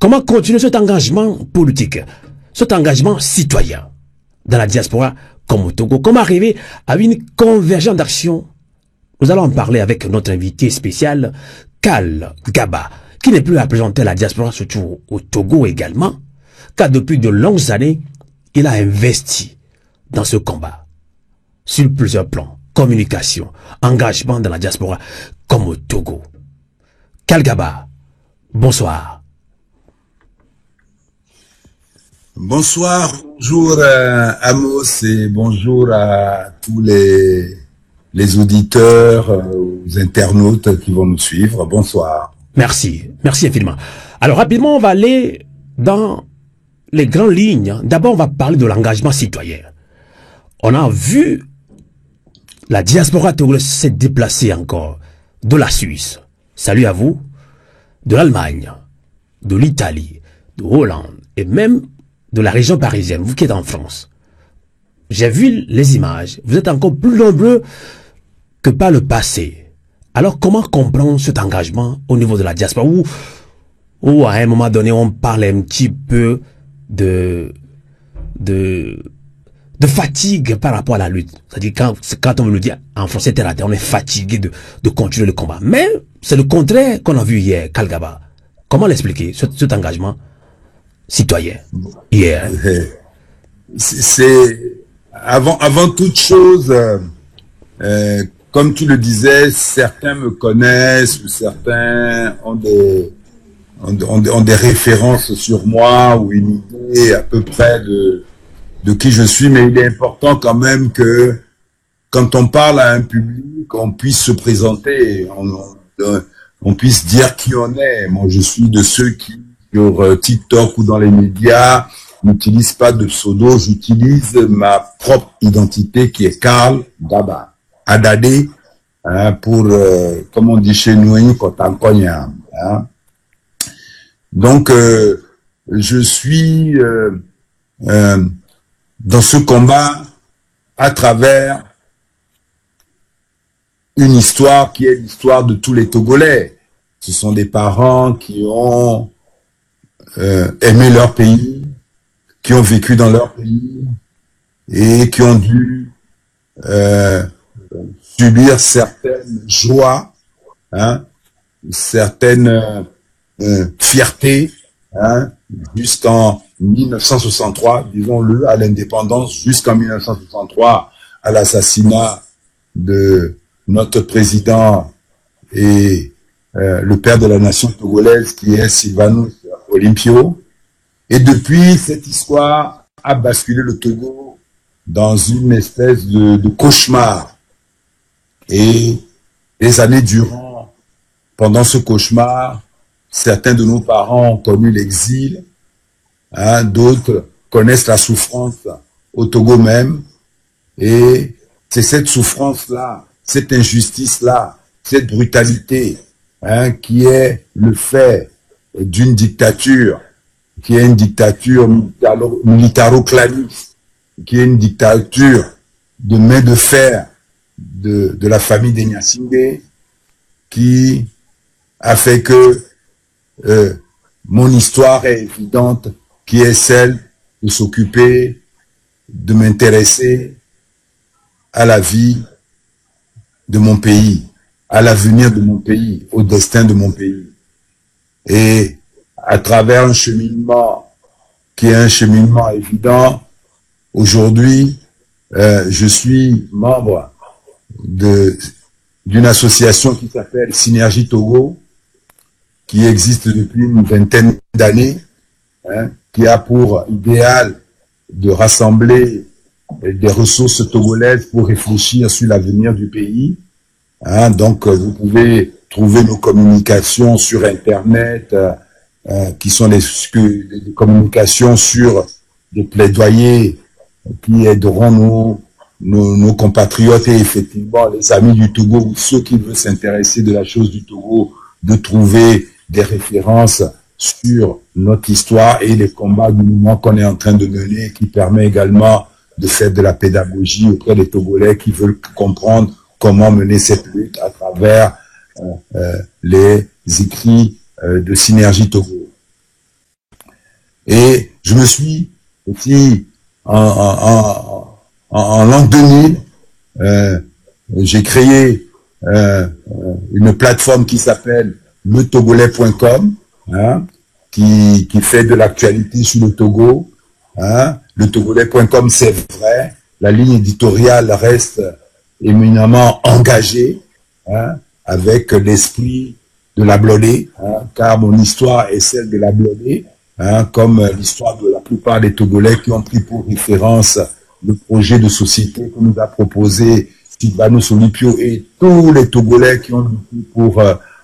Comment continuer cet engagement politique, cet engagement citoyen dans la diaspora comme au Togo? Comment arriver à une convergence d'action? Nous allons en parler avec notre invité spécial, Kal Gaba, qui n'est plus à présenter la diaspora, surtout au Togo également, car depuis de longues années, il a investi dans ce combat, sur plusieurs plans, communication, engagement dans la diaspora, comme au Togo. Kal Gaba, bonsoir. Bonsoir, bonjour Amos et bonjour à tous les auditeurs, aux internautes qui vont nous suivre. Bonsoir. Merci, merci infiniment. Alors rapidement, on va aller dans les grandes lignes. D'abord, on va parler de l'engagement citoyen. On a vu la diaspora togolaise s'est déplacée encore de la Suisse. Salut à vous. De l'Allemagne, de l'Italie, de Hollande et même de la région parisienne, vous qui êtes en France. J'ai vu les images, vous êtes encore plus nombreux que par le passé. Alors comment comprendre cet engagement au niveau de la diaspora où à un moment donné on parle un petit peu de fatigue par rapport à la lutte. C'est-à-dire quand on veut le dire en français terre à terre, on est fatigué de continuer le combat. Mais c'est le contraire qu'on a vu hier, Kal Gaba. Comment l'expliquer, cet engagement citoyen hier? C'est avant toute chose, comme tu le disais, certains me connaissent, certains ont des références sur moi ou une idée à peu près de qui je suis, mais il est important quand même que quand on parle à un public, on puisse se présenter, on puisse dire qui on est. Moi, je suis de ceux qui, sur TikTok ou dans les médias, n'utilisent pas de pseudo, j'utilise ma propre identité qui est Kal Gaba. Adade, hein, pour, comme on dit chez nous, Kotankonya. Hein. Donc, je suis dans ce combat à travers une histoire qui est l'histoire de tous les Togolais. Ce sont des parents qui ont aimé leur pays, qui ont vécu dans leur pays et qui ont dû subir certaines joies, hein, certaines fiertés, hein, jusqu'en 1963, disons-le, à l'indépendance, jusqu'en 1963, à l'assassinat de notre président et le père de la nation togolaise qui est Sylvanus Olympio. Et depuis, cette histoire a basculé le Togo dans une espèce de cauchemar. Et les années durant, pendant ce cauchemar, certains de nos parents ont connu l'exil, hein, d'autres connaissent la souffrance au Togo même. Et c'est cette souffrance-là, cette injustice-là, cette brutalité, hein, qui est le fait d'une dictature, qui est une dictature militaro-claniste, qui est une dictature de main de fer de la famille des Nyasingbe, qui a fait que mon histoire est évidente, qui est celle de s'occuper, de m'intéresser à la vie de mon pays, à l'avenir de mon pays, au destin de mon pays. Et à travers un cheminement qui est un cheminement évident, aujourd'hui, je suis membre d'une association qui s'appelle Synergie Togo, qui existe depuis une vingtaine d'années, hein, qui a pour idéal de rassembler des ressources togolaises pour réfléchir sur l'avenir du pays. Hein, donc, vous pouvez trouver nos communications sur Internet, qui sont des communications sur des plaidoyers qui aideront nos compatriotes et effectivement les amis du Togo ou ceux qui veulent s'intéresser de la chose du Togo, de trouver des références sur notre histoire et les combats du moment qu'on est en train de mener, qui permet également de faire de la pédagogie auprès des Togolais qui veulent comprendre comment mener cette lutte à travers les écrits de Synergie Togo. Et je me suis aussi, en l'an 2000, j'ai créé une plateforme qui s'appelle letogolais.com, hein, qui fait de l'actualité sur le Togo. Hein. Letogolais.com, c'est vrai, la ligne éditoriale reste éminemment engagée, hein, avec l'esprit de la Blodé, hein, car mon histoire est celle de la Blodé, hein, comme l'histoire de la plupart des Togolais qui ont pris pour référence le projet de société que nous a proposé Sylvanus Olympio et tous les Togolais qui ont lutté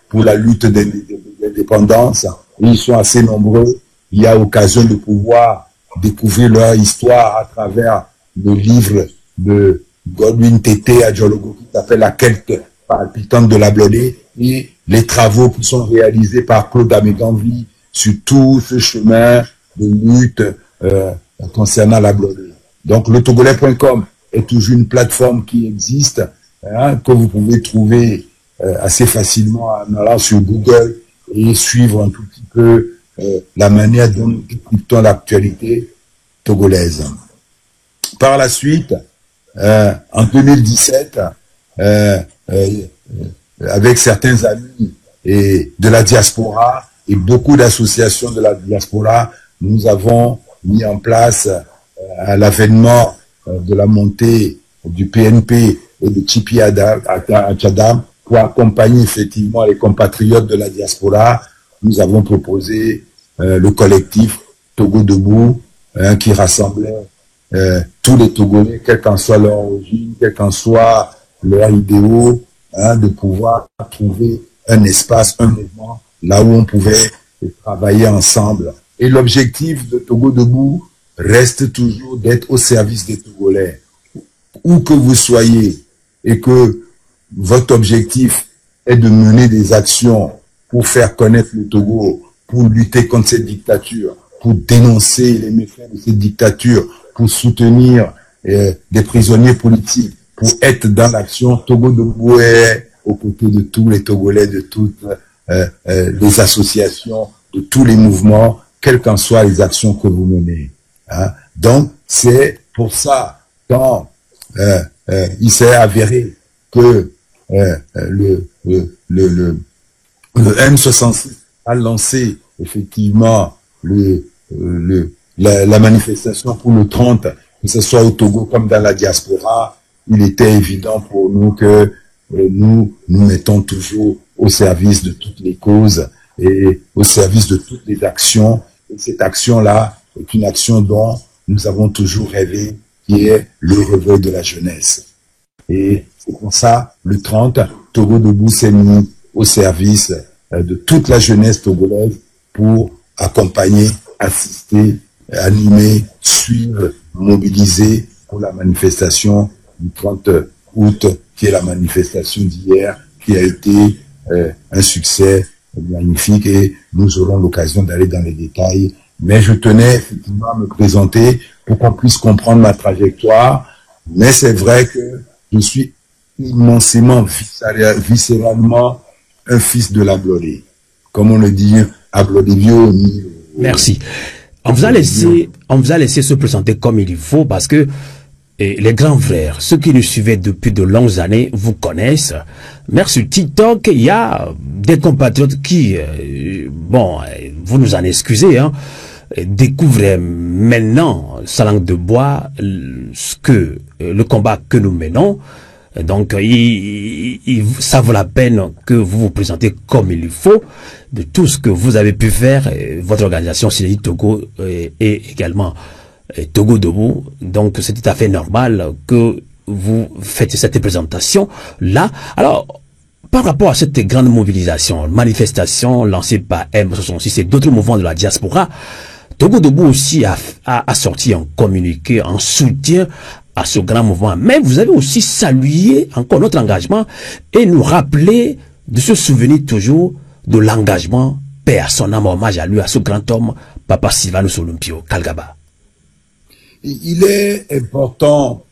pour la lutte d'indépendance. Et ils sont assez nombreux. Il y a occasion de pouvoir découvrir leur histoire à travers le livre de Godwin Tété Adjologo qui s'appelle La quête palpitante de la Blodé et les travaux qui sont réalisés par Claude Améganvi sur tout ce chemin de lutte concernant la Blodé. Donc letogolais.com est toujours une plateforme qui existe, hein, que vous pouvez trouver assez facilement en allant sur Google et suivre un tout petit peu la manière dont nous décryptons l'actualité togolaise. Par la suite, en 2017, avec certains amis et de la diaspora et beaucoup d'associations de la diaspora, nous avons mis en place à l'avènement de la montée du PNP et de Tipi Achadam pour accompagner effectivement les compatriotes de la diaspora. Nous avons proposé le collectif Togo Debout, hein, qui rassemblait tous les Togolais, quelle qu'en soit leur origine, quel qu'en soit leur idéaux, hein, de pouvoir trouver un espace, un mouvement, là où on pouvait travailler ensemble. Et l'objectif de Togo Debout reste toujours d'être au service des Togolais. Où que vous soyez et que votre objectif est de mener des actions pour faire connaître le Togo, pour lutter contre cette dictature, pour dénoncer les méfaits de cette dictature, pour soutenir des prisonniers politiques, pour être dans l'action, Togo Debout est aux côtés de tous les Togolais, de toutes les associations, de tous les mouvements, quelles qu'en soient les actions que vous menez. Hein. Donc, c'est pour ça, quand il s'est avéré que le M66 a lancé effectivement la manifestation pour le 30, que ce soit au Togo comme dans la diaspora, il était évident pour nous que nous mettons toujours au service de toutes les causes et au service de toutes les actions. Et cette action-là est une action dont nous avons toujours rêvé, qui est le réveil de la jeunesse. Et c'est pour ça, le 30, Togo Debout s'est mis au service de toute la jeunesse togolaise pour accompagner, assister, animer, suivre, mobiliser pour la manifestation du 30 août, qui est la manifestation d'hier, qui a été un succès magnifique et nous aurons l'occasion d'aller dans les détails. Mais je tenais effectivement à me présenter pour qu'on puisse comprendre ma trajectoire. Mais c'est vrai que je suis immensément, viscéralement un fils de la Blodé. Comme on le dit, à Blodévio. Merci. On vous a laissé se présenter comme il faut parce que les grands frères, ceux qui nous suivaient depuis de longues années, vous connaissent. Mais sur TikTok, il y a des compatriotes qui, bon, vous nous en excusez, hein, découvrent maintenant, sa langue de bois, le combat que nous menons. Donc, ça vaut la peine que vous vous présentez comme il faut, de tout ce que vous avez pu faire, votre organisation Synergie Togo et également Togo Debout. Donc, c'est tout à fait normal que vous faites cette présentation-là. Alors, par rapport à cette grande mobilisation, manifestation lancée par M66 et d'autres mouvements de la diaspora, Togo Debout aussi a sorti un communiqué en soutien à ce grand mouvement. Mais vous avez aussi salué encore notre engagement et nous rappeler de se souvenir toujours de l'engagement, paix à son âme, hommage à lui, à ce grand homme, Papa Sylvanus Olympio Kalgaba. Il est important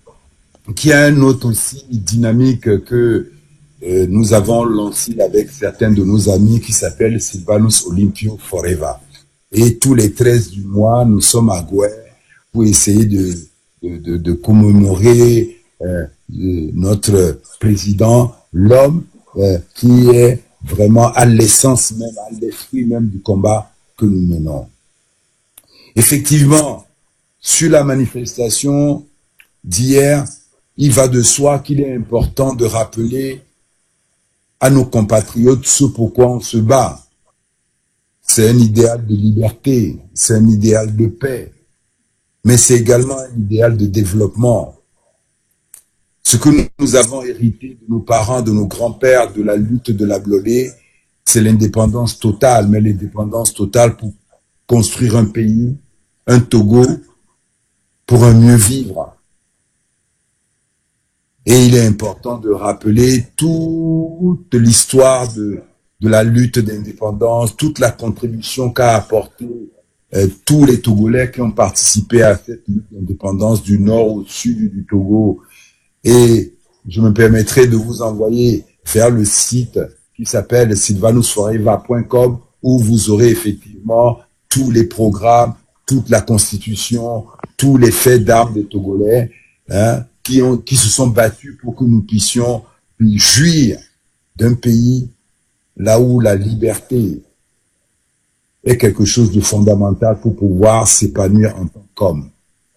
qu'il y ait un autre aussi dynamique que nous avons lancé avec certains de nos amis qui s'appelle Sylvanus Olympio Forever. Et tous les 13 du mois, nous sommes à Gouer pour essayer de commémorer notre président, l'homme qui est vraiment à l'essence même, à l'esprit même du combat que nous menons. Effectivement, sur la manifestation d'hier, il va de soi qu'il est important de rappeler à nos compatriotes ce pourquoi on se bat. C'est un idéal de liberté, c'est un idéal de paix, mais c'est également un idéal de développement. Ce que nous avons hérité de nos parents, de nos grands-pères, de la lutte de la Blolé, c'est l'indépendance totale, mais l'indépendance totale pour construire un pays, un Togo, pour un mieux vivre. Et il est important de rappeler toute l'histoire de la lutte d'indépendance, toute la contribution qu'a apporté tous les Togolais qui ont participé à cette lutte d'indépendance du nord au sud du Togo. Et je me permettrai de vous envoyer vers le site qui s'appelle sylvanusforever.com où vous aurez effectivement tous les programmes, toute la constitution, tous les faits d'armes des Togolais qui se sont battus pour que nous puissions jouir d'un pays là où la liberté est quelque chose de fondamental pour pouvoir s'épanouir en tant qu'homme,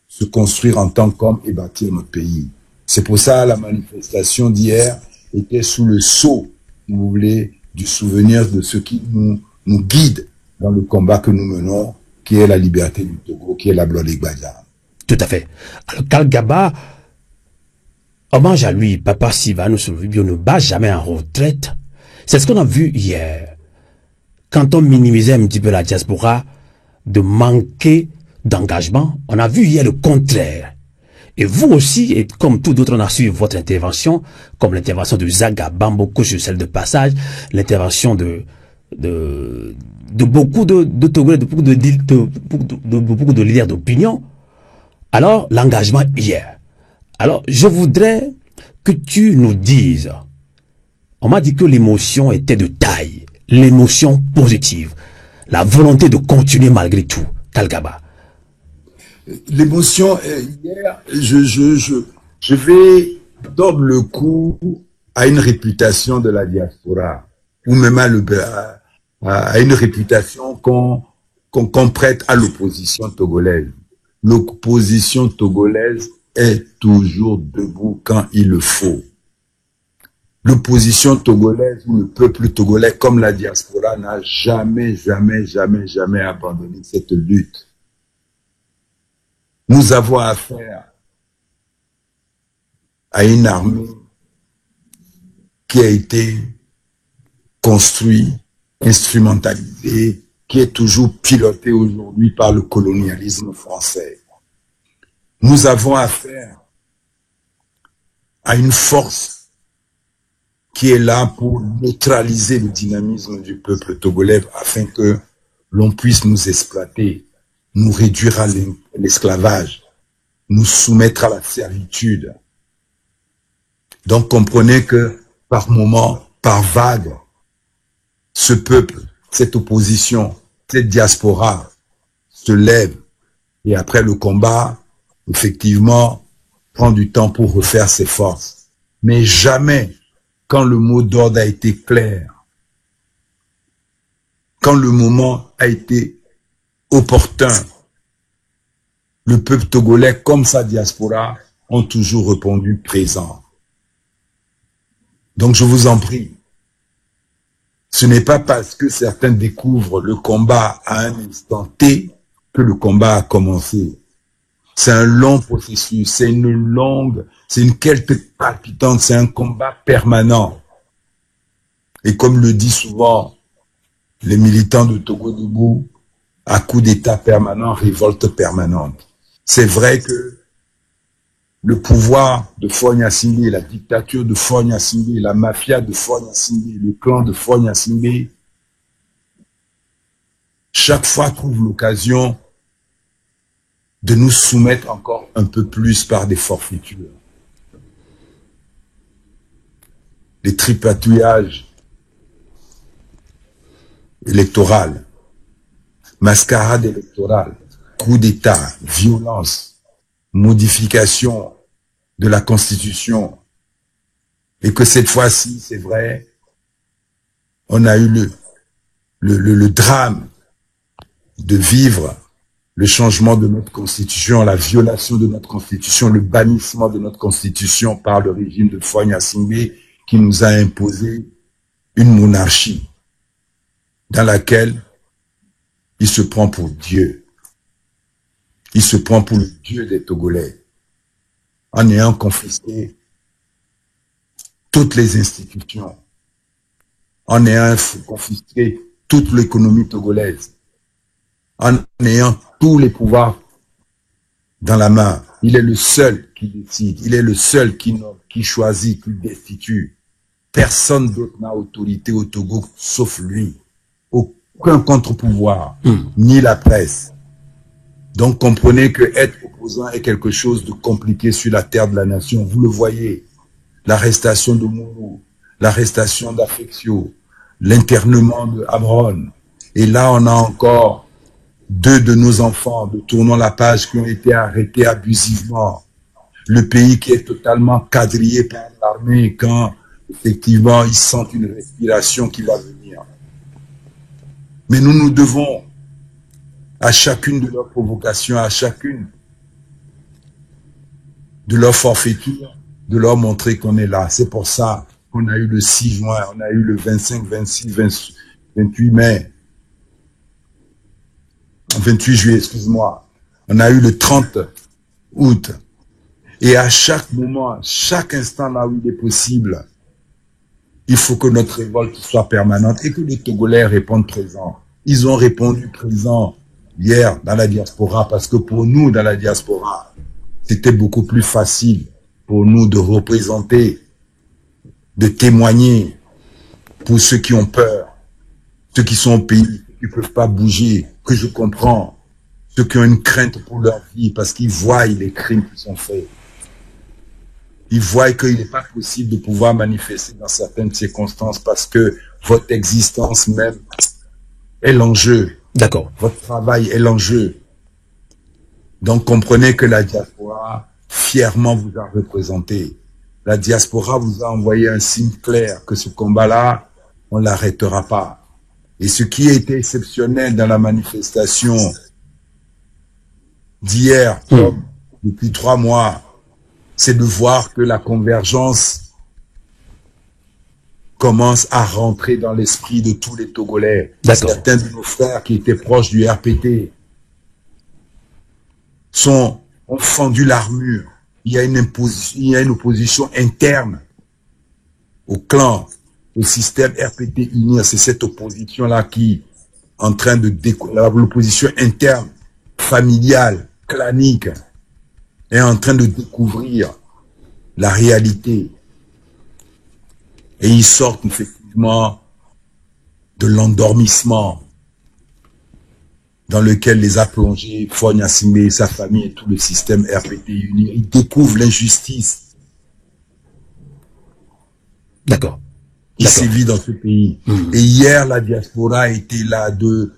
se construire en tant qu'homme et bâtir notre pays. C'est pour ça que la manifestation d'hier était sous le sceau, si vous voulez, du souvenir de ce qui nous guide dans le combat que nous menons, qui est la liberté du Togo, qui est la Blolé Gbadja. Tout à fait. Alors, Kalgaba, hommage à lui, Papa Sylvanus Rubio ne bat jamais en retraite. C'est ce qu'on a vu hier. Quand on minimisait un petit peu la diaspora, de manquer d'engagement, on a vu hier le contraire. Et vous aussi, et comme tout d'autres, on a suivi votre intervention, comme l'intervention de Zaga Bamboko sur celle de passage, l'intervention de beaucoup de Togolais, de beaucoup de leaders d'opinion. Alors, l'engagement hier. Alors, je voudrais que tu nous dises, on m'a dit que l'émotion était de taille, l'émotion positive, la volonté de continuer malgré tout, Kalgaba. L'émotion, hier, je vais donner le coup à une réputation de la diaspora, ou même à une réputation qu'on prête à l'opposition togolaise. L'opposition togolaise est toujours debout quand il le faut. L'opposition togolaise ou le peuple togolais comme la diaspora n'a jamais abandonné cette lutte. Nous avons affaire à une armée qui a été construite, instrumentalisée, qui est toujours pilotée aujourd'hui par le colonialisme français. Nous avons affaire à une force qui est là pour neutraliser le dynamisme du peuple togolais afin que l'on puisse nous exploiter, nous réduire à l'esclavage, nous soumettre à la servitude. Donc comprenez que par moment, par vague, ce peuple, cette opposition, cette diaspora se lève et après le combat, effectivement, prend du temps pour refaire ses forces. Mais jamais, quand le mot d'ordre a été clair, quand le moment a été opportun, le peuple togolais comme sa diaspora ont toujours répondu présent. Donc je vous en prie, ce n'est pas parce que certains découvrent le combat à un instant T que le combat a commencé. C'est un long processus, c'est une quête palpitante, c'est un combat permanent. Et comme le dit souvent les militants de Togo Debout, à coup d'état permanent, révolte permanente. C'est vrai que le pouvoir de Faure Gnassingbé, la dictature de Faure Gnassingbé, la mafia de Faure Gnassingbé, le clan de Faure Gnassingbé, chaque fois trouve l'occasion de nous soumettre encore un peu plus par des forfaitures. Les tripatouillages électoraux, mascarade électorale, coup d'État, violence, modification de la Constitution, et que cette fois-ci, c'est vrai, on a eu le drame de vivre le changement de notre Constitution, la violation de notre Constitution, le bannissement de notre Constitution par le régime de Faure Gnassingbé qui nous a imposé une monarchie dans laquelle il se prend pour Dieu. Il se prend pour le Dieu des Togolais en ayant confisqué toutes les institutions, en ayant confisqué toute l'économie togolaise, en ayant tous les pouvoirs dans la main. Il est le seul qui décide, il est le seul qui choisit, qui destitue. Personne d'autre n'a autorité au Togo sauf lui. Aucun contre-pouvoir, ni la presse. Donc comprenez que être opposant est quelque chose de compliqué sur la terre de la nation. Vous le voyez, l'arrestation de Mourou, l'arrestation d'Affectio, l'internement de Amron. Et là, on a encore 2 de nos enfants de Tournons la page qui ont été arrêtés abusivement. Le pays qui est totalement quadrillé par l'armée quand, effectivement, ils sentent une respiration qui va venir. Mais nous devons, à chacune de leurs provocations, à chacune de leurs forfaitures, de leur montrer qu'on est là. C'est pour ça qu'on a eu le 6 juin, on a eu le 25, 26, 28 mai, 28 juillet, excuse-moi. On a eu le 30 août. Et à chaque moment, chaque instant là où il est possible, il faut que notre révolte soit permanente et que les Togolais répondent présent. Ils ont répondu présent hier dans la diaspora parce que pour nous, dans la diaspora, c'était beaucoup plus facile pour nous de représenter, de témoigner pour ceux qui ont peur, ceux qui sont au pays, qui ne peuvent pas bouger, que je comprends, ceux qui ont une crainte pour leur vie parce qu'ils voient les crimes qui sont faits. Ils voient qu'il n'est pas possible de pouvoir manifester dans certaines circonstances parce que votre existence même est l'enjeu. D'accord. Votre travail est l'enjeu. Donc comprenez que la diaspora fièrement vous a représenté. La diaspora vous a envoyé un signe clair que ce combat-là, on ne l'arrêtera pas. Et ce qui a été exceptionnel dans la manifestation d'hier, depuis 3 mois, c'est de voir que la convergence commence à rentrer dans l'esprit de tous les Togolais. Certains de nos frères qui étaient proches du RPT ont fendu l'armure. Il y a une opposition interne au clan, au système RPT unir. C'est cette opposition-là qui en train de l'opposition interne, familiale, clanique, est en train de découvrir la réalité. Et ils sortent effectivement de l'endormissement dans lequel les a plongés Faure Gnassingbé et sa famille et tout le système RPT uni. Ils découvrent l'injustice. D'accord. Qui sévit dans ce pays. Et hier, la diaspora était là de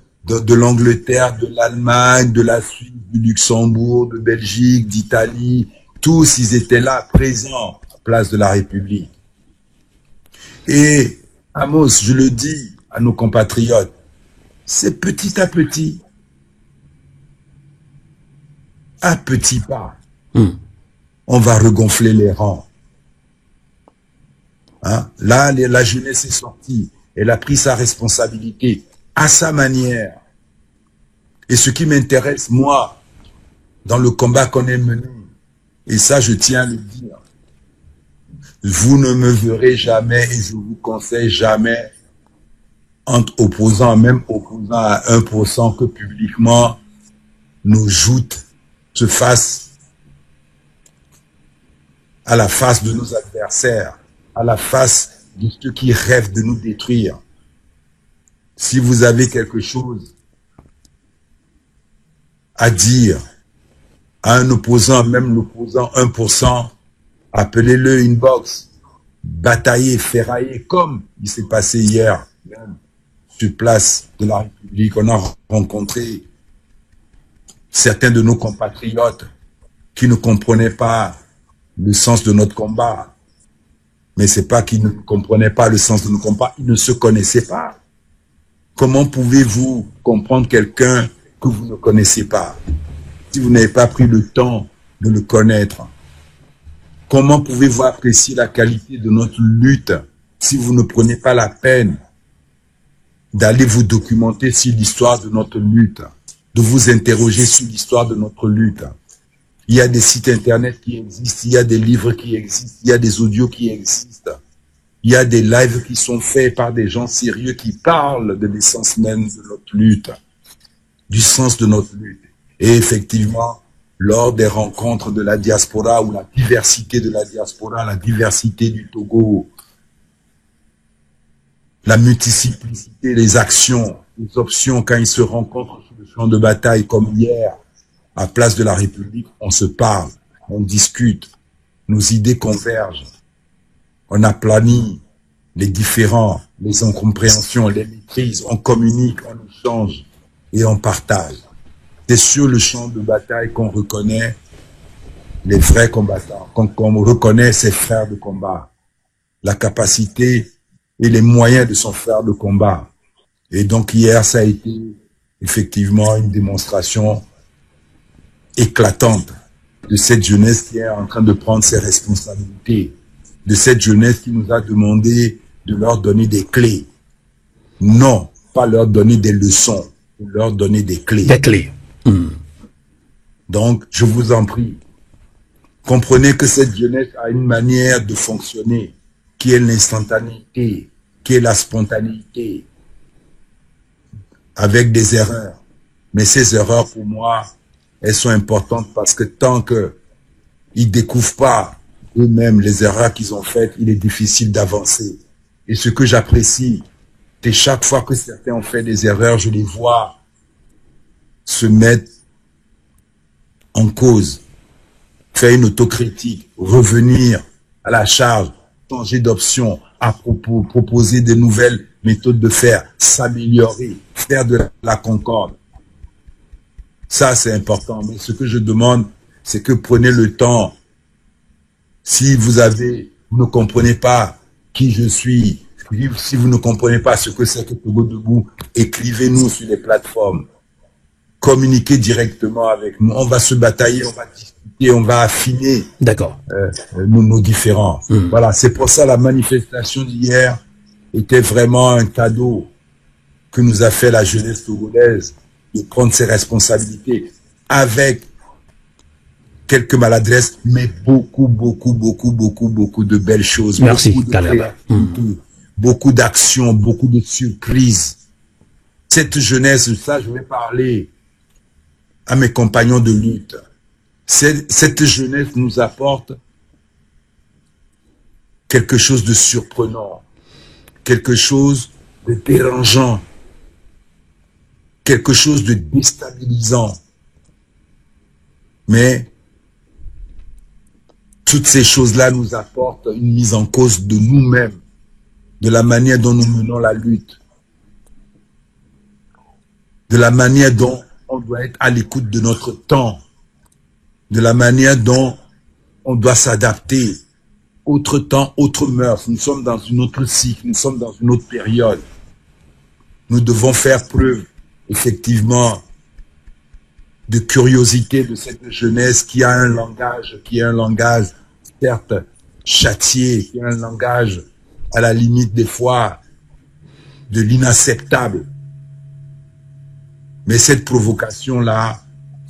l'Angleterre, de l'Allemagne, de la Suisse, du Luxembourg, de Belgique, d'Italie. Tous, ils étaient là, présents, place de la République. Et, Amos, je le dis à nos compatriotes, c'est petit à petit pas, on va regonfler les rangs. Hein? Là, la jeunesse est sortie. Elle a pris sa responsabilité à sa manière. Et ce qui m'intéresse, moi, dans le combat qu'on est mené, et ça, je tiens à le dire, vous ne me verrez jamais, et je vous conseille jamais, entre opposants, même opposants à 1%, que publiquement, nos joutes se fassent à la face de nos adversaires, à la face de ceux qui rêvent de nous détruire. Si vous avez quelque chose à dire à un opposant, même l'opposant 1%, appelez-le inbox, bataillez, ferraillez, comme il s'est passé hier, même sur place de la République, on a rencontré certains de nos compatriotes qui ne comprenaient pas le sens de notre combat. Mais c'est pas qu'ils ne comprenaient pas le sens de nos combats, ils ne se connaissaient pas. Comment pouvez-vous comprendre quelqu'un que vous ne connaissez pas, si vous n'avez pas pris le temps de le connaître? Comment pouvez-vous apprécier la qualité de notre lutte si vous ne prenez pas la peine d'aller vous documenter sur l'histoire de notre lutte, de vous interroger sur l'histoire de notre lutte? Il y a des sites internet qui existent, il y a des livres qui existent, il y a des audios qui existent, il y a des lives qui sont faits par des gens sérieux qui parlent de l'essence même de notre lutte, du sens de notre lutte. Et effectivement, lors des rencontres de la diaspora ou la diversité de la diaspora, la diversité du Togo, la multiplicité des actions, des options, quand ils se rencontrent sur le champ de bataille comme hier, à Place de la République, on se parle, on discute, nos idées convergent, on aplanit les différends, les incompréhensions, les maîtrises, on communique, on échange et on partage. C'est sur le champ de bataille qu'on reconnaît les vrais combattants, qu'on reconnaît ses frères de combat, la capacité et les moyens de son frère de combat. Et donc hier, ça a été effectivement une démonstration éclatante de cette jeunesse qui est en train de prendre ses responsabilités, de cette jeunesse qui nous a demandé de leur donner des clés. Non, pas leur donner des leçons, leur donner des clés. Des clés. Donc, je vous en prie, comprenez que cette jeunesse a une manière de fonctionner qui est l'instantanéité, qui est la spontanéité, avec des erreurs. Mais ces erreurs, pour moi, elles sont importantes parce que tant qu'ils découvrent pas eux-mêmes les erreurs qu'ils ont faites, il est difficile d'avancer. Et ce que j'apprécie, c'est chaque fois que certains ont fait des erreurs, je les vois se mettre en cause, faire une autocritique, revenir à la charge, changer d'option, à propos, proposer de nouvelles méthodes de faire, s'améliorer, faire de la concorde. Ça, c'est important. Mais ce que je demande, c'est que prenez le temps. Si vous ne comprenez pas qui je suis, si vous ne comprenez pas ce que c'est que Togo Debout, écrivez-nous sur les plateformes. Communiquez directement avec nous. On va se batailler, on va discuter, on va affiner nos différends. Voilà, c'est pour ça la manifestation d'hier était vraiment un cadeau que nous a fait la jeunesse togolaise de prendre ses responsabilités avec quelques maladresses, mais beaucoup de belles choses. Merci, beaucoup d'actions, beaucoup de surprises. Cette jeunesse, ça, je vais parler à mes compagnons de lutte. Cette jeunesse nous apporte quelque chose de surprenant, quelque chose de dérangeant, quelque chose de déstabilisant. Mais toutes ces choses-là nous apportent une mise en cause de nous-mêmes, de la manière dont nous menons la lutte, de la manière dont on doit être à l'écoute de notre temps, de la manière dont on doit s'adapter. Autre temps, autre mœurs. Nous sommes dans une autre cycle, nous sommes dans une autre période. Nous devons faire preuve, effectivement, de curiosité de cette jeunesse qui a un langage, certes, châtié, qui a un langage à la limite des fois de l'inacceptable. Mais cette provocation-là,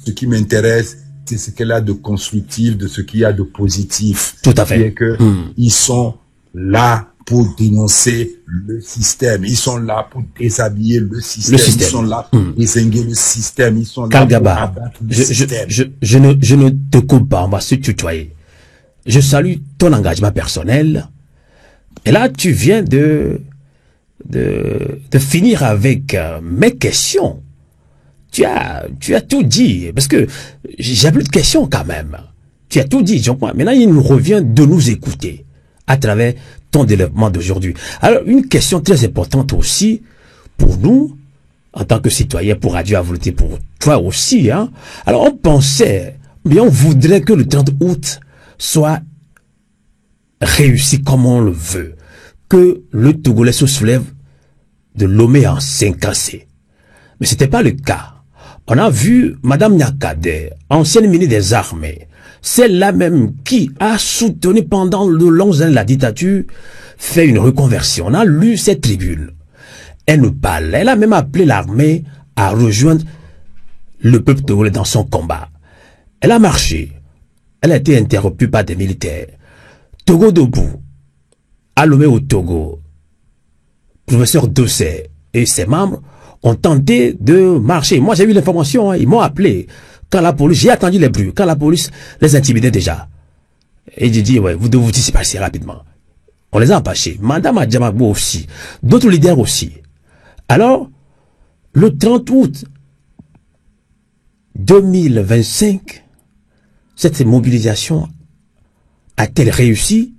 ce qui m'intéresse, c'est ce qu'elle a de constructif, de ce qu'il y a de positif. Tout à fait. C'est que ils sont là pour dénoncer le système. Ils sont là pour déshabiller le système. Ils sont là pour désinguer le système. Ils sont là pour abattre le système. Je ne te coupe pas, on va se tutoyer. Je salue ton engagement personnel. Et là, tu viens de finir avec mes questions. Tu as tout dit, parce que j'ai plus de questions quand même. Tu as tout dit, Jean-Paul. Maintenant, il nous revient de nous écouter à travers ton développement d'aujourd'hui. Alors, une question très importante aussi pour nous, en tant que citoyens, pour Dieu a volonté pour toi aussi, hein. Alors on pensait, mais on voudrait que le 30 août soit réussi comme on le veut, que le Togolais se soulève de Lomé en 5 Mais ce n'était pas le cas. On a vu Madame Nyakade, ancienne ministre des Armées, celle-là même qui a soutenu pendant le long ans de la dictature, fait une reconversion. On a lu cette tribune. Elle nous parle. Elle a même appelé l'armée à rejoindre le peuple togolais dans son combat. Elle a marché. Elle a été interrompue par des militaires. Togo debout, à Lomé au Togo, professeur Dossé et ses membres ont tenté de marcher. Moi, j'ai eu l'information, hein, ils m'ont appelé. Quand la police, j'ai attendu les bruits, quand la police les intimidait déjà. Et j'ai dit, ouais, vous devez vous dissiper rapidement. On les a empêchés. Madame Adjamagbo aussi. D'autres leaders aussi. Alors, le 30 août 2025, cette mobilisation a-t-elle réussi,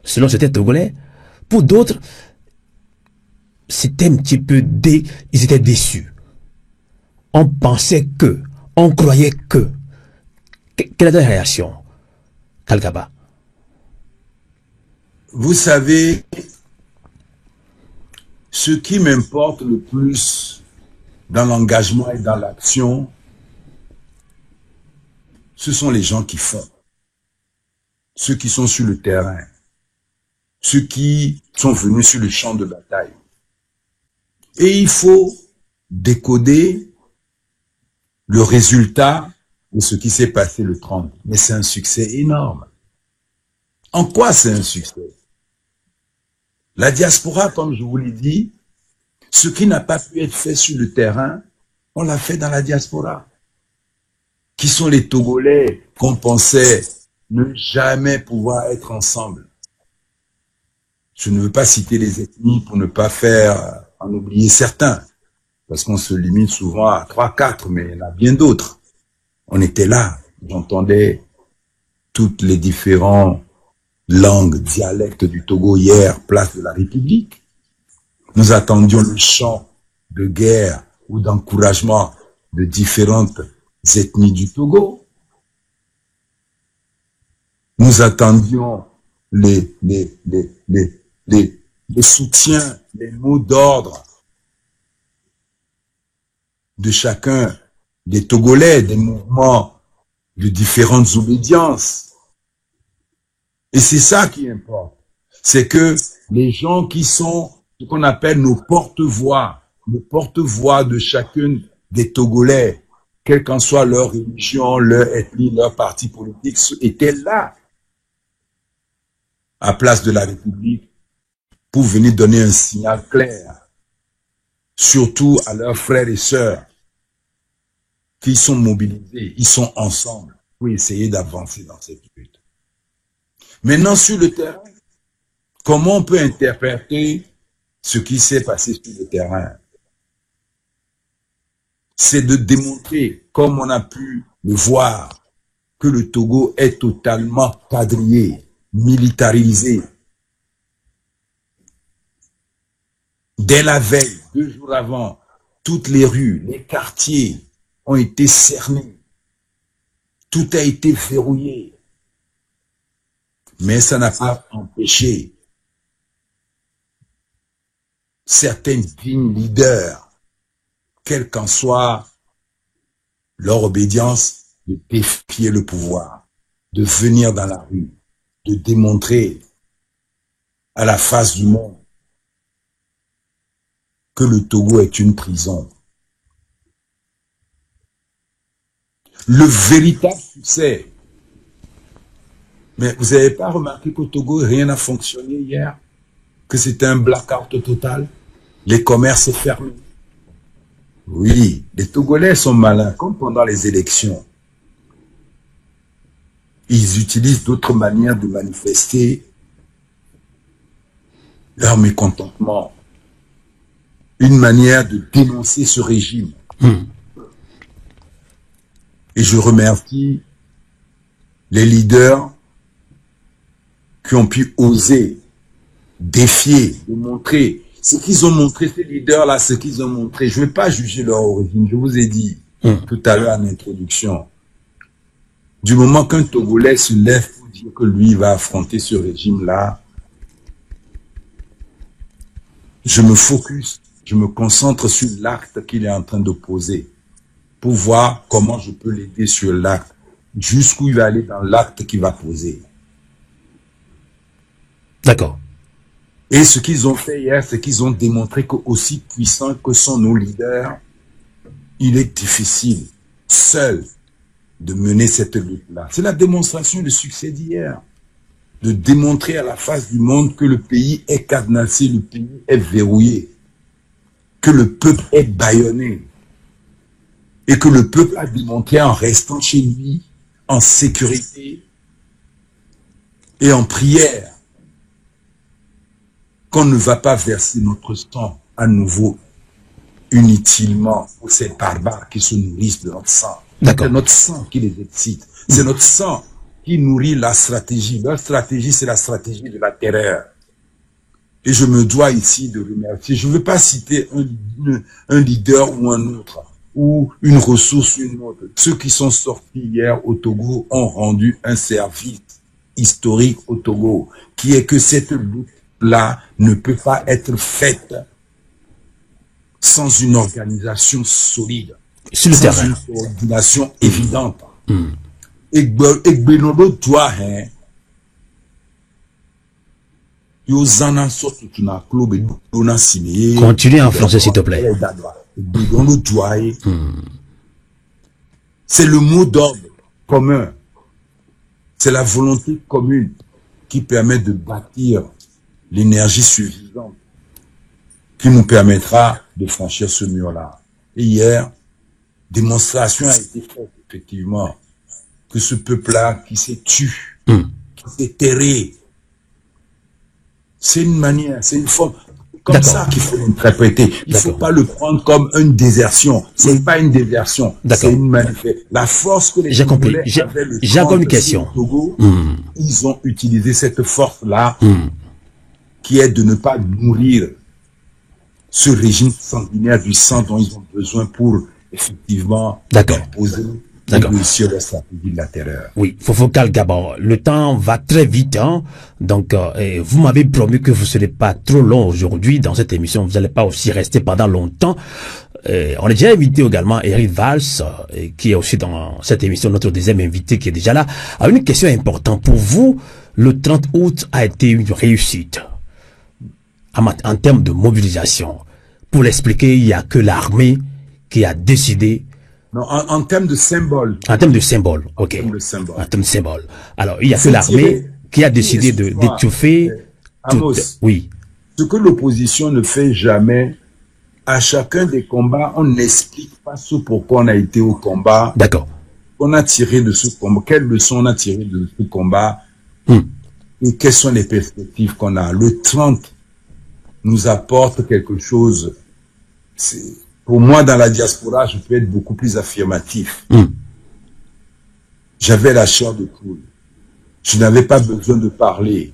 selon certains Togolais? Pour d'autres, c'était un petit peu ils étaient déçus. On pensait que, on croyait que. Quelle est la réaction, Kalgaba? Vous savez, ce qui m'importe le plus dans l'engagement et dans l'action, ce sont les gens qui font. Ceux qui sont sur le terrain. Ceux qui sont venus sur le champ de bataille. Et il faut décoder le résultat de ce qui s'est passé le 30. Mais c'est un succès énorme. En quoi c'est un succès? La diaspora, comme je vous l'ai dit, ce qui n'a pas pu être fait sur le terrain, on l'a fait dans la diaspora. Qui sont les Togolais qu'on pensait ne jamais pouvoir être ensemble? Je ne veux pas citer les ethnies pour ne pas faire en oublier certains, parce qu'on se limite souvent à 3-4, mais il y en a bien d'autres. On était là, j'entendais toutes les différentes langues, dialectes du Togo hier, place de la République. Nous attendions le chant de guerre ou d'encouragement de différentes ethnies du Togo. Nous attendions les soutiens, les mots d'ordre de chacun des Togolais, des mouvements de différentes obédiences. Et c'est ça qui importe. C'est que les gens qui sont ce qu'on appelle nos porte-voix, le porte-voix de chacun des Togolais, quelle qu'en soit leur religion, leur ethnie, leur parti politique, étaient là, à place de la République, pour venir donner un signal clair, surtout à leurs frères et sœurs, qui sont mobilisés, ils sont ensemble pour essayer d'avancer dans cette lutte. Maintenant, sur le terrain, comment on peut interpréter ce qui s'est passé sur le terrain? C'est de démontrer, comme on a pu le voir, que le Togo est totalement quadrillé, militarisé. Dès la veille, 2 jours avant, toutes les rues, les quartiers ont été cernés. Tout a été verrouillé. Mais ça n'a pas empêché certains dignes leaders, quelle qu'en soit leur obédience, de défier le pouvoir, de venir dans la rue, de démontrer à la face du monde que le Togo est une prison. Le véritable succès. Mais vous n'avez pas remarqué qu'au Togo, rien n'a fonctionné hier? Que c'était un blackout total? Les commerces fermés. Oui, les Togolais sont malins, comme pendant les élections. Ils utilisent d'autres manières de manifester leur mécontentement. Une manière de dénoncer ce régime. Et je remercie les leaders qui ont pu oser défier, démontrer Ce qu'ils ont montré, ces leaders-là, ce qu'ils ont montré, je ne vais pas juger leur origine. Je vous ai dit tout à l'heure en introduction, du moment qu'un Togolais se lève pour dire que lui va affronter ce régime-là, je me focus, je me concentre sur l'acte qu'il est en train de poser pour voir comment je peux l'aider sur l'acte, jusqu'où il va aller dans l'acte qu'il va poser. D'accord. Et ce qu'ils ont fait hier, c'est qu'ils ont démontré qu'aussi puissants que sont nos leaders, il est difficile, seul, de mener cette lutte-là. C'est la démonstration du succès d'hier. De démontrer à la face du monde que le pays est cadenassé, le pays est verrouillé, que le peuple est bâillonné, et que le peuple a démontré en restant chez lui, en sécurité et en prière, qu'on ne va pas verser notre sang à nouveau inutilement pour ces barbares qui se nourrissent de notre sang. C'est notre sang qui les excite. C'est notre sang qui nourrit la stratégie. Leur stratégie, c'est la stratégie de la terreur. Et je me dois ici de remercier. Je ne veux pas citer un leader ou un autre, ou une ressource ou une autre. Ceux qui sont sortis hier au Togo ont rendu un service historique au Togo, qui est que cette lutte-là ne peut pas être faite sans une organisation solide, sur le terrain, une coordination évidente. Et Benodo doit, continuez à influencer, s'il te plaît. C'est le mot d'ordre commun. C'est la volonté commune qui permet de bâtir l'énergie suffisante qui nous permettra de franchir ce mur-là. Et hier, démonstration a été faite, effectivement, que ce peuple-là qui s'est tué, qui s'est terré, c'est une manière, c'est une forme, comme ça qu'il faut l'interpréter. Il ne faut pas le prendre comme une désertion. Ce n'est pas une désertion, c'est une manifestation. La force que les Togolais avaient j'ai encore une question. Togo, ils ont utilisé cette force-là, qui est de ne pas nourrir ce régime sanguinaire du sang dont ils ont besoin pour effectivement imposer sur la stratégie de la terreur. Oui, Fofocal Gabon, le temps va très vite, hein? Donc vous m'avez promis que vous ne serez pas trop long aujourd'hui dans cette émission, vous n'allez pas aussi rester pendant longtemps. On a déjà invité également Eric Valls, qui est aussi dans cette émission, notre deuxième invité qui est déjà là. Alors, une question importante pour vous, le 30 août a été une réussite en termes de mobilisation. Pour l'expliquer, il n'y a que l'armée qui a décidé. Non, en termes de symbole. En termes de symbole, ok. En termes de symbole. Alors, il n'y a que l'armée qui a décidé d'étouffer. Oui. Ce que l'opposition ne fait jamais, à chacun des combats, on n'explique pas ce pourquoi on a été au combat. D'accord. On a tiré de ce combat. Quelles leçons on a tiré de ce combat? Et quelles sont les perspectives qu'on a? Le 30 nous apporte quelque chose. Pour moi, dans la diaspora, je peux être beaucoup plus affirmatif. J'avais la chair de poule. Je n'avais pas besoin de parler.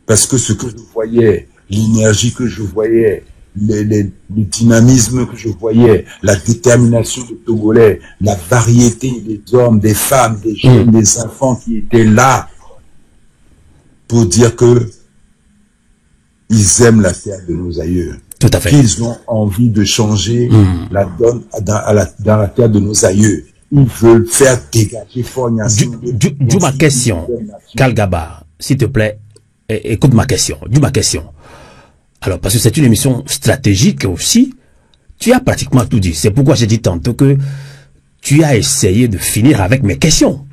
Parce que ce que je voyais, l'énergie que je voyais, le dynamisme que je voyais, la détermination des Togolais, la variété des hommes, des femmes, des jeunes, des enfants qui étaient là pour dire que ils aiment la terre de nos aïeux. Tout à fait. Qu'ils ont envie de changer la donne dans la terre de nos aïeux. Ils veulent faire dégager D'où ma question, Kalgaba, s'il te plaît, écoute ma question. D'où ma question. Alors, parce que c'est une émission stratégique aussi, tu as pratiquement tout dit. C'est pourquoi j'ai dit tantôt que tu as essayé de finir avec mes questions.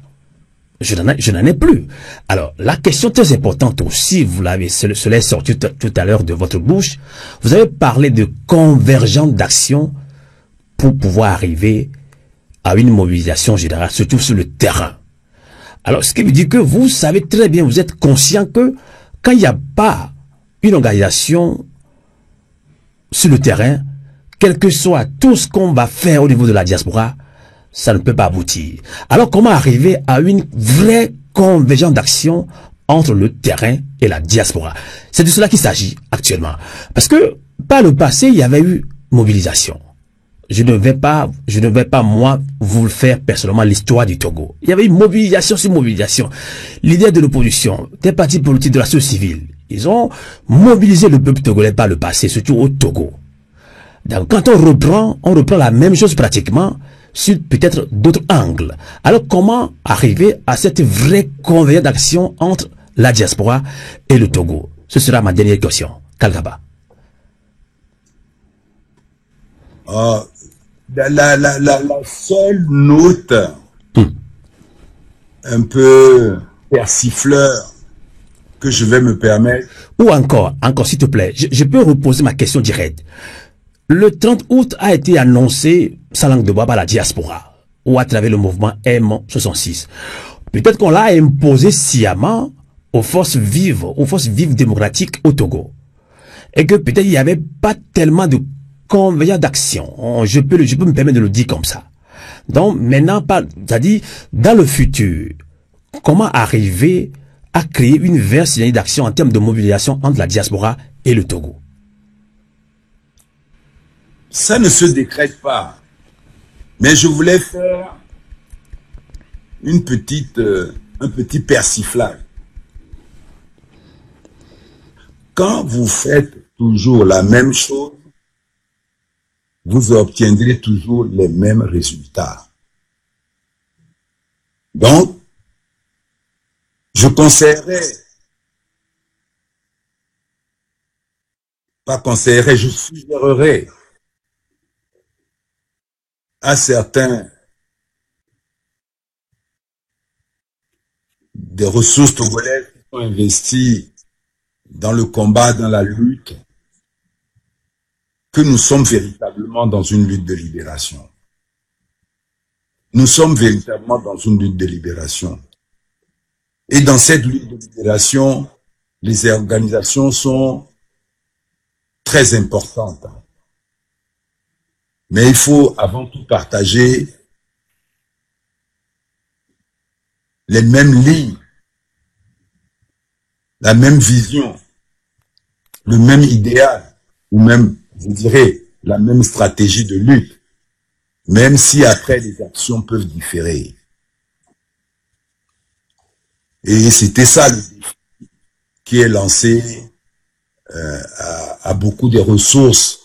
Je n'en ai plus. Alors, la question très importante aussi, vous l'avez, cela est sorti tout à l'heure de votre bouche, vous avez parlé de convergence d'action pour pouvoir arriver à une mobilisation générale, surtout sur le terrain. Alors, ce qui veut dire que vous savez très bien, vous êtes conscient que quand il n'y a pas une organisation sur le terrain, quel que soit tout ce qu'on va faire au niveau de la diaspora, ça ne peut pas aboutir. Alors, comment arriver à une vraie convergence d'action entre le terrain et la diaspora. C'est de cela qu'il s'agit actuellement. Parce que par le passé, il y avait eu mobilisation. Je ne vais pas, moi, vous le faire personnellement l'histoire du Togo. Il y avait eu mobilisation sur mobilisation. L'idée de l'opposition, des partis politiques de la société civile, ils ont mobilisé le peuple togolais par le passé, surtout au Togo. Donc, quand on reprend la même chose pratiquement sur peut-être d'autres angles. Alors, comment arriver à cette vraie convergence d'action entre la diaspora et le Togo? Ce sera ma dernière question. Kalgaba. La seule note un peu persifleur que je vais me permettre. Ou encore s'il te plaît, je peux reposer ma question directe. Le 30 août a été annoncé sans langue de bois par la diaspora, ou à travers le mouvement M66. Peut-être qu'on l'a imposé sciemment aux forces vives démocratiques au Togo. Et que peut-être il n'y avait pas tellement de convergence d'action. Je peux me permettre de le dire comme ça. Donc maintenant, c'est-à-dire, dans le futur, comment arriver à créer une vraie synergie d'action en termes de mobilisation entre la diaspora et le Togo? Ça ne se décrète pas. Mais je voulais faire un petit persiflage. Quand vous faites toujours la même chose, vous obtiendrez toujours les mêmes résultats. Donc, je suggérerais à certains des ressources togolaises qui sont investies dans le combat, dans la lutte, que nous sommes véritablement dans une lutte de libération. Nous sommes véritablement dans une lutte de libération. Et dans cette lutte de libération, les organisations sont très importantes. Mais il faut avant tout partager les mêmes lignes, la même vision, le même idéal, ou même, je dirais, la même stratégie de lutte, même si après les actions peuvent différer. Et c'était ça le défi qui est lancé à beaucoup des ressources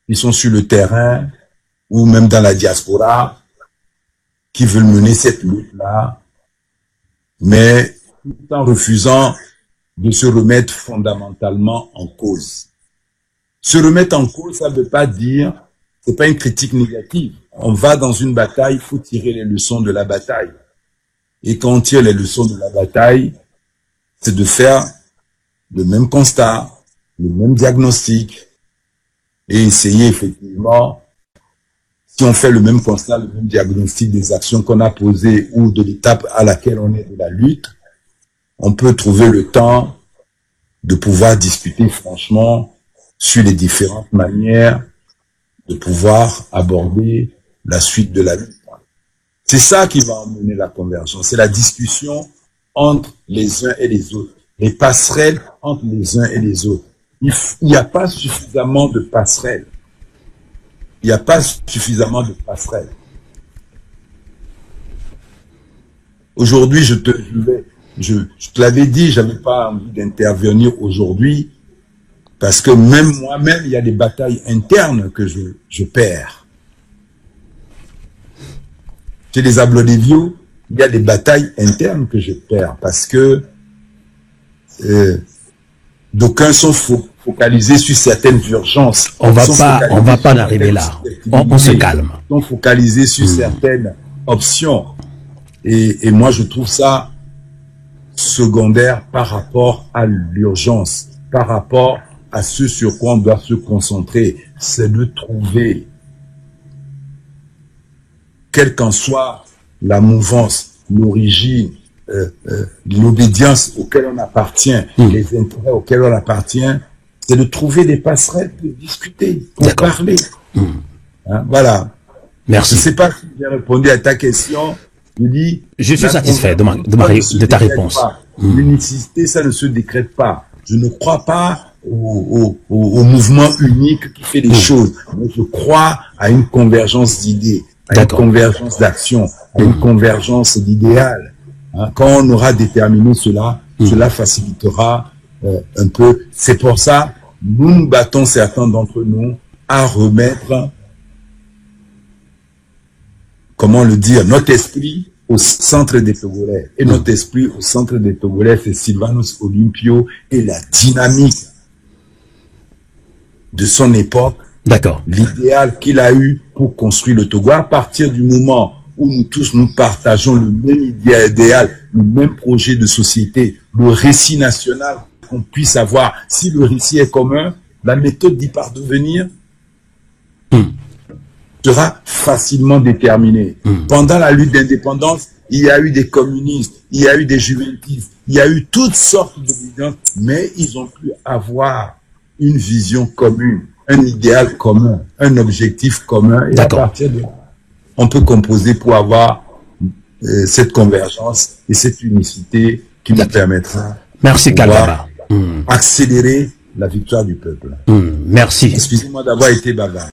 qui sont sur le terrain ou même dans la diaspora qui veulent mener cette lutte-là, mais tout en refusant de se remettre fondamentalement en cause. Se remettre en cause, ça ne veut pas dire, c'est pas une critique négative. On va dans une bataille, il faut tirer les leçons de la bataille. Et quand on tire les leçons de la bataille, c'est de faire le même constat, le même diagnostic, et essayer effectivement, si on fait le même constat, le même diagnostic des actions qu'on a posées ou de l'étape à laquelle on est de la lutte, on peut trouver le temps de pouvoir discuter franchement sur les différentes manières de pouvoir aborder la suite de la lutte. C'est ça qui va emmener la convergence. C'est la discussion entre les uns et les autres. Les passerelles entre les uns et les autres. Il n'y a pas suffisamment de passerelles. Il n'y a pas suffisamment de passerelles. Aujourd'hui, je te l'avais dit, j'avais pas envie d'intervenir aujourd'hui, parce que même moi-même, il y a des batailles internes que je perds. Chez les Ablodéviaux, il y a des batailles internes que je perds, parce que d'aucuns sont focalisés sur certaines urgences. On va pas en arriver là. On se calme. Ils sont focalisés sur certaines options. Et moi, je trouve ça secondaire par rapport à l'urgence, par rapport à ce sur quoi on doit se concentrer. C'est de trouver, quelle qu'en soit la mouvance, l'origine, l'obédience auquel on appartient, les intérêts auxquels on appartient, c'est de trouver des passerelles, de discuter, pour parler. Hein, voilà. Merci. Je ne sais pas si j'ai répondu à ta question. Je dis, je suis satisfait de ta réponse. L'unicité, ça ne se décrète pas. Je ne crois pas au mouvement unique qui fait les choses. Mais je crois à une convergence d'idées, à une convergence d'actions, à une convergence d'idéal. Hein, quand on aura déterminé cela, cela facilitera un peu. C'est pour ça, nous battons certains d'entre nous à remettre, comment le dire, notre esprit au centre des Togolais. Et notre esprit au centre des Togolais, c'est Sylvanus Olympio et la dynamique de son époque. D'accord. L'idéal qu'il a eu pour construire le Togo. À partir du moment où nous tous, nous partageons le même idéal, le même projet de société, le récit national qu'on puisse avoir. Si le récit est commun, la méthode d'y parvenir sera facilement déterminée. Pendant la lutte d'indépendance, il y a eu des communistes, il y a eu des juventistes, il y a eu toutes sortes de mouvements, mais ils ont pu avoir une vision commune, un idéal commun, un objectif commun. Et à partir de là, on peut composer pour avoir cette convergence et cette unicité qui nous permettra merci Kalbaba. Accélérer la victoire du peuple. Merci. Excusez-moi d'avoir été bavard.